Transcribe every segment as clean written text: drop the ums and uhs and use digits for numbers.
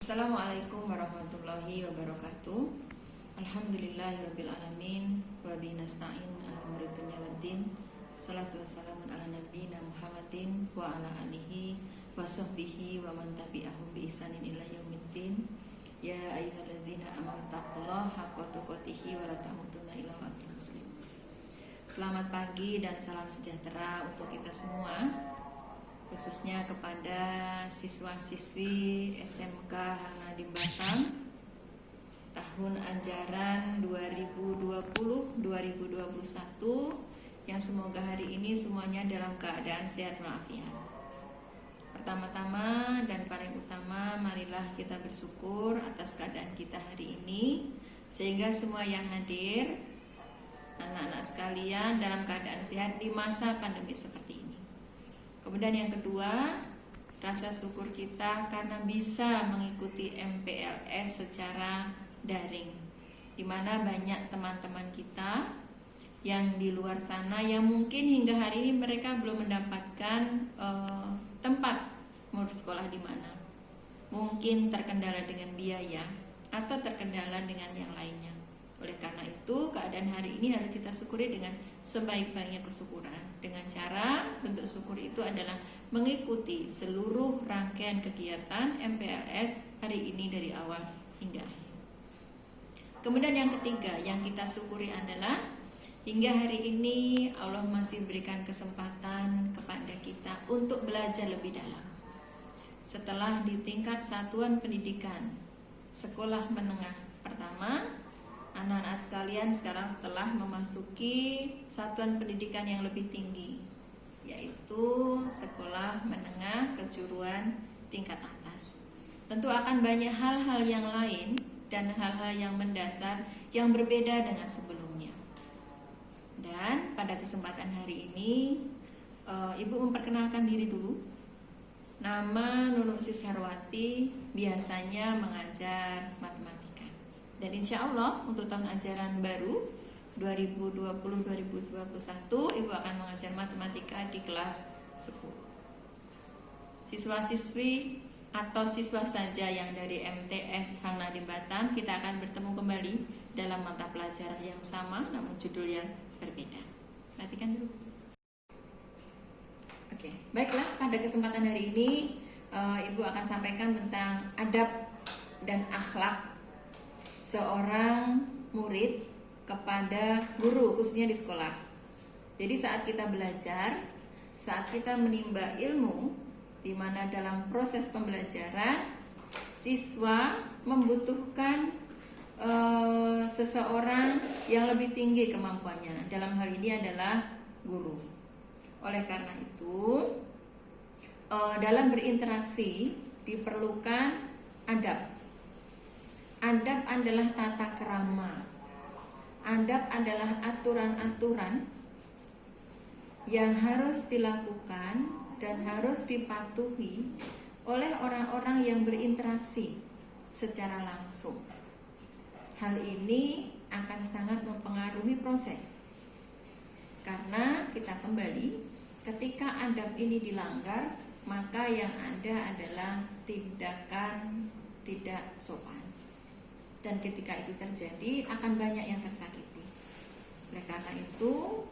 Assalamualaikum warahmatullahi wabarakatuh. Alhamdulillahirrabbilalamin. Wabihi nasta'in ala umuri dunya waddin. Salatu wassalamu ala nabiyina Muhammadin wa ala alihi wa sahbihi wa man tabi'ahum bi ihsanin ila yaumiddin. Ya ayyuhalladzina amanu taqullaha haqqa tuqatih wa la tamutunna illa wa antum muslimun. Selamat pagi dan salam sejahtera untuk kita semua, khususnya kepada siswa-siswi SMK Hang Nadiem Batam tahun ajaran 2020-2021 yang semoga hari ini semuanya dalam keadaan sehat walafiat. Pertama-tama dan paling utama, marilah kita bersyukur atas keadaan kita hari ini, sehingga semua yang hadir, anak-anak sekalian, dalam keadaan sehat di masa pandemi seperti ini. Kemudian yang kedua, rasa syukur kita karena bisa mengikuti MPLS secara daring, di mana banyak teman-teman kita yang di luar sana yang mungkin hingga hari ini mereka belum mendapatkan tempat mau sekolah di mana. Mungkin terkendala dengan biaya atau terkendala dengan yang lainnya. Oleh karena itu, keadaan hari ini harus kita syukuri dengan sebaik-baiknya kesyukuran. Dengan cara bentuk syukur itu adalah mengikuti seluruh rangkaian kegiatan MPLS hari ini dari awal hingga akhir. Kemudian yang ketiga yang kita syukuri adalah hingga hari ini Allah masih berikan kesempatan kepada kita untuk belajar lebih dalam. Setelah di tingkat satuan pendidikan sekolah menengah pertama, anak-anak sekalian sekarang setelah memasuki satuan pendidikan yang lebih tinggi, yaitu sekolah menengah kejuruan tingkat atas. Tentu akan banyak hal-hal yang lain dan hal-hal yang mendasar yang berbeda dengan sebelumnya. Dan pada kesempatan hari ini, Ibu memperkenalkan diri dulu. Nama Nunung Sis Herwati, biasanya mengajar matematika. Dan insya Allah untuk tahun ajaran baru 2020-2021 Ibu akan mengajar matematika di kelas 10. Siswa-siswi atau siswa saja yang dari MTS Hang Nadiem Batam, kita akan bertemu kembali dalam mata pelajaran yang sama namun judul yang berbeda. Perhatikan dulu. Oke, baiklah, pada kesempatan hari ini Ibu akan sampaikan tentang adab dan akhlak seorang murid kepada guru, khususnya di sekolah. Jadi saat kita belajar, saat kita menimba ilmu, di mana dalam proses pembelajaran siswa membutuhkan seseorang yang lebih tinggi kemampuannya. Dalam hal ini adalah guru. Oleh karena itu, dalam berinteraksi diperlukan adab. Adab adalah tata krama. Adab adalah aturan-aturan yang harus dilakukan dan harus dipatuhi oleh orang-orang yang berinteraksi secara langsung. Hal ini akan sangat mempengaruhi proses. Karena kita kembali, ketika adab ini dilanggar, maka yang ada adalah tindakan tidak sopan. Dan ketika itu terjadi akan banyak yang tersakiti. Oleh karena itu,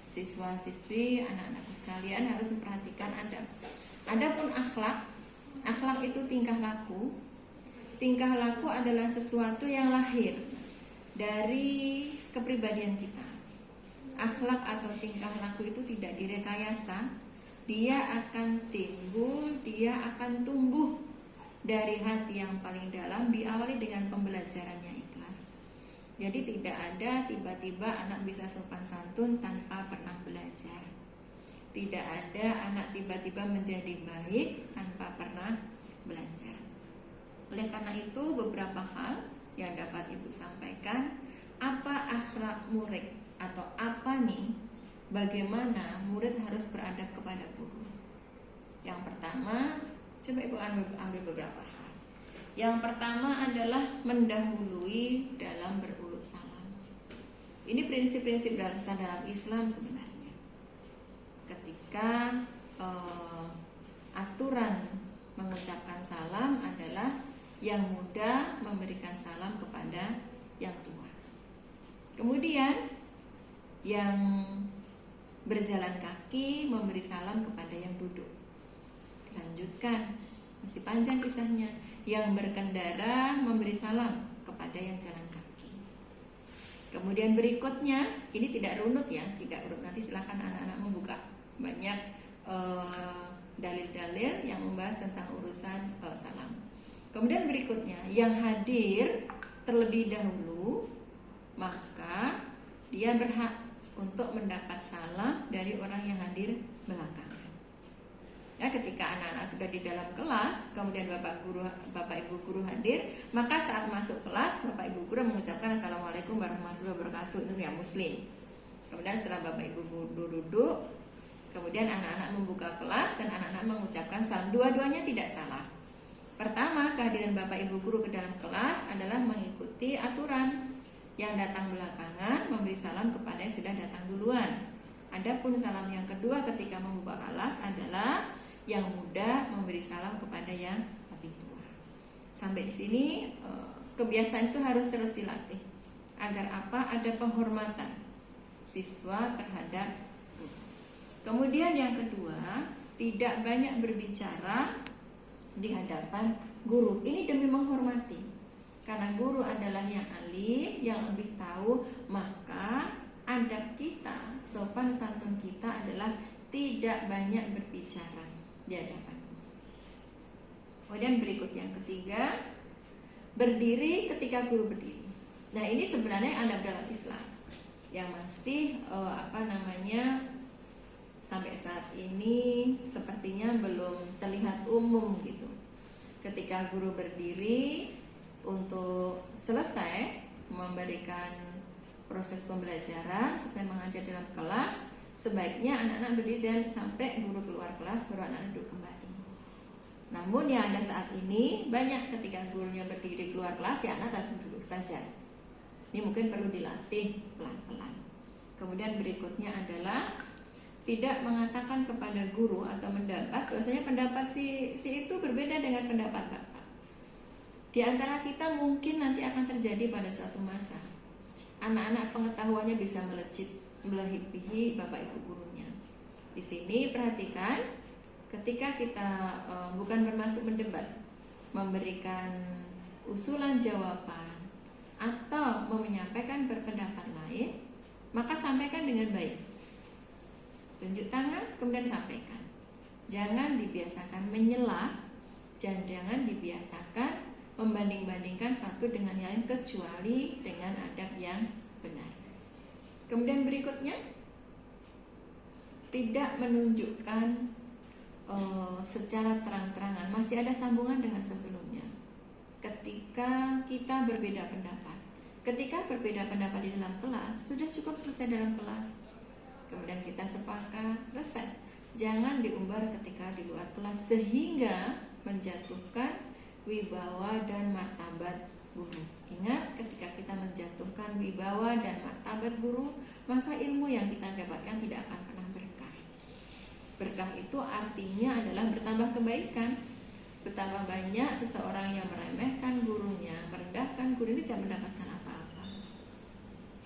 siswa-siswi, anak-anakku sekalian harus memperhatikan adab. Adapun akhlak, akhlak itu tingkah laku. Tingkah laku adalah sesuatu yang lahir dari kepribadian kita. Akhlak atau tingkah laku itu tidak direkayasa. Dia akan timbul, dia akan tumbuh dari hati yang paling dalam, diawali dengan pembelajarannya ikhlas. Jadi tidak ada tiba-tiba anak bisa sopan santun tanpa pernah belajar. Tidak ada anak tiba-tiba menjadi baik tanpa pernah belajar. Oleh karena itu, beberapa hal yang dapat Ibu sampaikan. Apa akhlak murid atau apa nih, bagaimana murid harus beradab kepada guru? Yang pertama, coba Ibu ambil beberapa hal. Yang pertama adalah mendahului dalam berurut salam. Ini prinsip-prinsip dasar dalam Islam sebenarnya. Ketika aturan mengucapkan salam adalah yang muda memberikan salam kepada yang tua. Kemudian yang berjalan kaki memberi salam kepada yang duduk. Dilanjutkan, masih panjang kisahnya. Yang berkendara memberi salam kepada yang jalan kaki. Kemudian berikutnya, ini tidak runut ya, tidak runut. Nanti silakan anak-anak membuka banyak dalil-dalil yang membahas tentang urusan salam. Kemudian berikutnya, yang hadir terlebih dahulu, maka dia berhak untuk mendapat salam dari orang yang hadir belakangan. Ya, ketika anak-anak sudah di dalam kelas, kemudian Bapak Ibu guru hadir, maka saat masuk kelas, Bapak Ibu guru mengucapkan Assalamualaikum warahmatullahi wabarakatuh, itu yang muslim. Kemudian setelah Bapak Ibu guru duduk, kemudian anak-anak membuka kelas dan anak-anak mengucapkan salam. Dua-duanya tidak salah. Pertama, kehadiran Bapak Ibu guru ke dalam kelas adalah mengikuti aturan. Yang datang belakangan memberi salam kepada yang sudah datang duluan. Adapun salam yang kedua ketika membuka kelas adalah yang muda memberi salam kepada yang lebih tua. Sampai di sini kebiasaan itu harus terus dilatih. Agar apa? Ada penghormatan siswa terhadap guru. Kemudian yang kedua, tidak banyak berbicara di hadapan guru. Ini demi menghormati. Karena guru adalah yang alim, yang lebih tahu, maka adab kita, sopan santun kita adalah tidak banyak berbicara di hadapan guru. Kemudian berikut yang ketiga, berdiri ketika guru berdiri. Nah, ini sebenarnya adab dalam Islam yang masih sampai saat ini sepertinya belum terlihat umum gitu. Ketika guru berdiri untuk selesai memberikan proses pembelajaran sesuai mengajar dalam kelas, sebaiknya anak-anak berdiri dan sampai guru keluar kelas baru anak-anak duduk kembali. Namun yang ada saat ini banyak ketika gurunya berdiri keluar kelas, ya anak tetap duduk saja. Ini mungkin perlu dilatih pelan-pelan. Kemudian berikutnya adalah tidak mengatakan kepada guru atau mendapat, biasanya pendapat si itu berbeda dengan pendapat Bapak. Di antara kita mungkin nanti akan terjadi pada suatu masa anak-anak pengetahuannya bisa melebihi Bapak Ibu gurunya. Di sini perhatikan, ketika kita bukan bermaksud mendebat, memberikan usulan jawaban atau menyampaikan berpendapat lain, maka sampaikan dengan baik. Tunjuk tangan kemudian sampaikan. Jangan dibiasakan menyela, jangan dibiasakan membanding-bandingkan satu dengan yang lain kecuali dengan adab yang benar. Kemudian berikutnya, tidak menunjukkan secara terang-terangan, masih ada sambungan dengan sebelumnya. Ketika kita berbeda pendapat, di dalam kelas, sudah cukup selesai dalam kelas. Kemudian kita sepakat, selesai. Jangan diumbar ketika di luar kelas sehingga menjatuhkan wibawa dan martabat guru. Ingat, ketika kita menjatuhkan wibawa dan martabat guru, maka ilmu yang kita dapatkan tidak akan pernah berkah. Berkah itu artinya adalah bertambah kebaikan. Betapa banyak seseorang yang meremehkan gurunya, merendahkan guru, ini tidak mendapatkan apa-apa.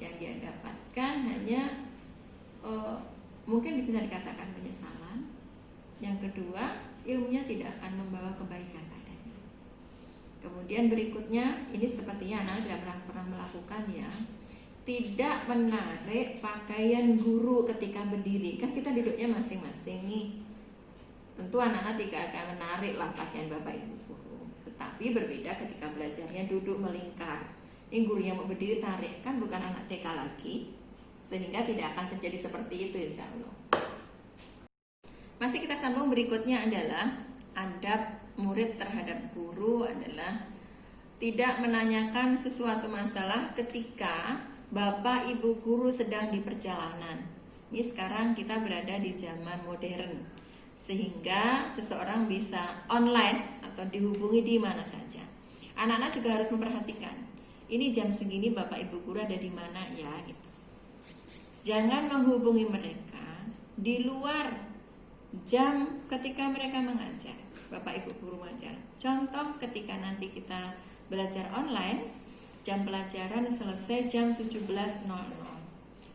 Yang dia dapatkan hanya mungkin bisa dikatakan penyesalan. Yang kedua, ilmunya tidak akan membawa kebaikan. Kemudian berikutnya, ini sepertinya anak tidak pernah melakukan ya, tidak menarik pakaian guru ketika berdiri. Kan kita duduknya masing-masing nih. Tentu anak-anak tidak akan menarik lah pakaian Bapak Ibu guru. Tetapi berbeda ketika belajarnya duduk melingkar. Ini gurunya mau berdiri tarik, kan bukan anak TK lagi, sehingga tidak akan terjadi seperti itu insya Allah. Masih kita sambung, berikutnya adalah adab murid terhadap guru adalah tidak menanyakan sesuatu masalah ketika Bapak Ibu guru sedang di perjalanan. Ini sekarang kita berada di zaman modern, sehingga seseorang bisa online atau dihubungi di mana saja. Anak-anak juga harus memperhatikan, ini jam segini Bapak Ibu guru ada di mana ya gitu. Jangan menghubungi mereka di luar jam ketika mereka mengajar. Bapak Ibu guru mengajar. Contoh ketika nanti kita belajar online, jam pelajaran selesai jam 17.00.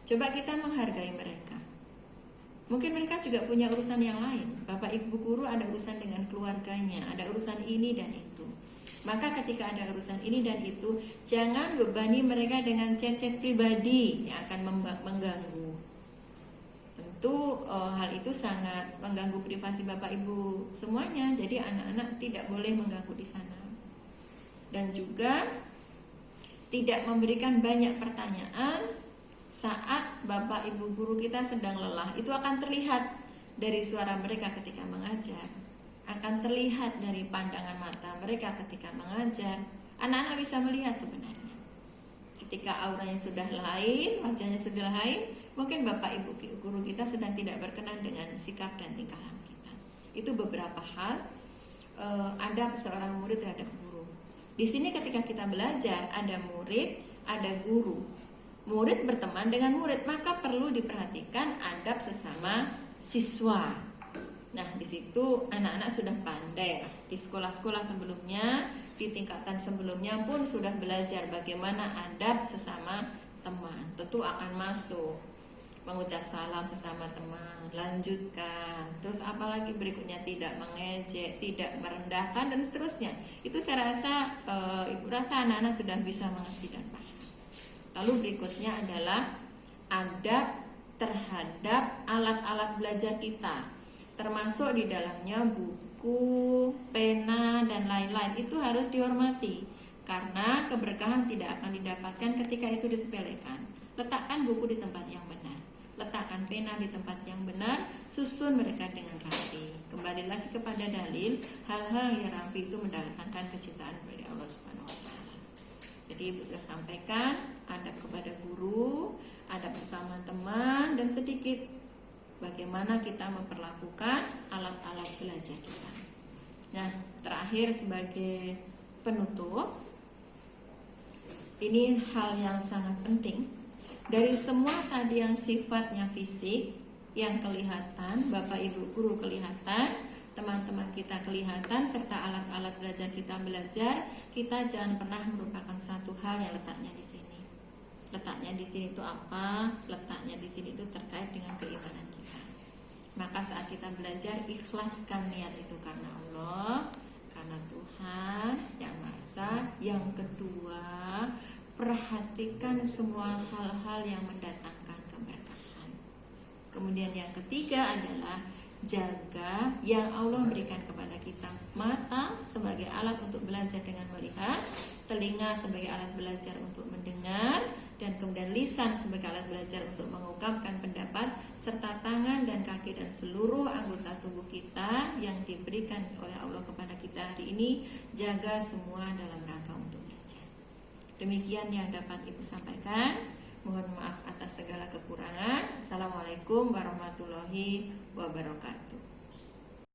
Coba kita menghargai mereka. Mungkin mereka juga punya urusan yang lain. Bapak Ibu guru ada urusan dengan keluarganya, ada urusan ini dan itu. Maka ketika ada urusan ini dan itu, jangan bebani mereka dengan chat-chat pribadi yang akan mengganggu. Tentu hal itu sangat mengganggu privasi Bapak Ibu semuanya. Jadi anak-anak tidak boleh mengganggu di sana. Dan juga tidak memberikan banyak pertanyaan saat Bapak Ibu guru kita sedang lelah. Itu akan terlihat dari suara mereka ketika mengajar, akan terlihat dari pandangan mata mereka ketika mengajar. Anak-anak bisa melihat sebenarnya ketika auranya sudah lain, wajahnya sudah lain, mungkin Bapak Ibu guru kita sedang tidak berkenan dengan sikap dan tingkah laku kita. Itu beberapa hal adab seorang murid terhadap guru. Di sini ketika kita belajar, ada murid, ada guru. Murid berteman dengan murid, maka perlu diperhatikan adab sesama siswa. Nah, di situ anak-anak sudah pandai. Di sekolah-sekolah sebelumnya, di tingkatan sebelumnya pun sudah belajar bagaimana adab sesama teman. Tentu akan masuk mengucap salam sesama teman, lanjutkan. Terus apalagi berikutnya, tidak mengejek, tidak merendahkan dan seterusnya. Itu saya rasa Ibu rasa anak-anak sudah bisa mengerti dan paham. Lalu berikutnya adalah adab terhadap alat-alat belajar kita, termasuk di dalamnya buku, pena, dan lain-lain. Itu harus dihormati, karena keberkahan tidak akan didapatkan ketika itu disepelekan. Letakkan buku di tempat yang benar, letakkan pena di tempat yang benar, susun mereka dengan rapi. Kembali lagi kepada dalil, hal-hal yang rapi itu mendatangkan kecintaan dari Allah Subhanahu wa Ta'ala. Jadi Ibu sudah sampaikan adab kepada guru, adab bersama teman, dan sedikit bagaimana kita memperlakukan alat-alat belajar kita. Nah, terakhir sebagai penutup, ini hal yang sangat penting. Dari semua tadi yang sifatnya fisik, yang kelihatan, Bapak Ibu guru kelihatan, teman-teman kita kelihatan, serta alat-alat belajar kita belajar, kita jangan pernah merupakan satu hal yang letaknya di sini. Letaknya di sini itu apa? Letaknya di sini itu terkait dengan keimanan kita. Maka saat kita belajar, ikhlaskan niat itu karena Allah, karena Tuhan yang Maha Esa. Yang kedua, perhatikan semua hal-hal yang mendatangkan keberkahan. Kemudian yang ketiga adalah jaga yang Allah berikan kepada kita. Mata sebagai alat untuk belajar dengan melihat, telinga sebagai alat belajar untuk mendengar, dan kemudian lisan sebagai alat belajar untuk mengungkapkan pendapat, serta tangan dan kaki dan seluruh anggota tubuh kita yang diberikan oleh Allah kepada kita hari ini, jaga semua dalam rangka untuk belajar. Demikian yang dapat Ibu sampaikan. Mohon maaf atas segala kekurangan. Assalamualaikum warahmatullahi wabarakatuh.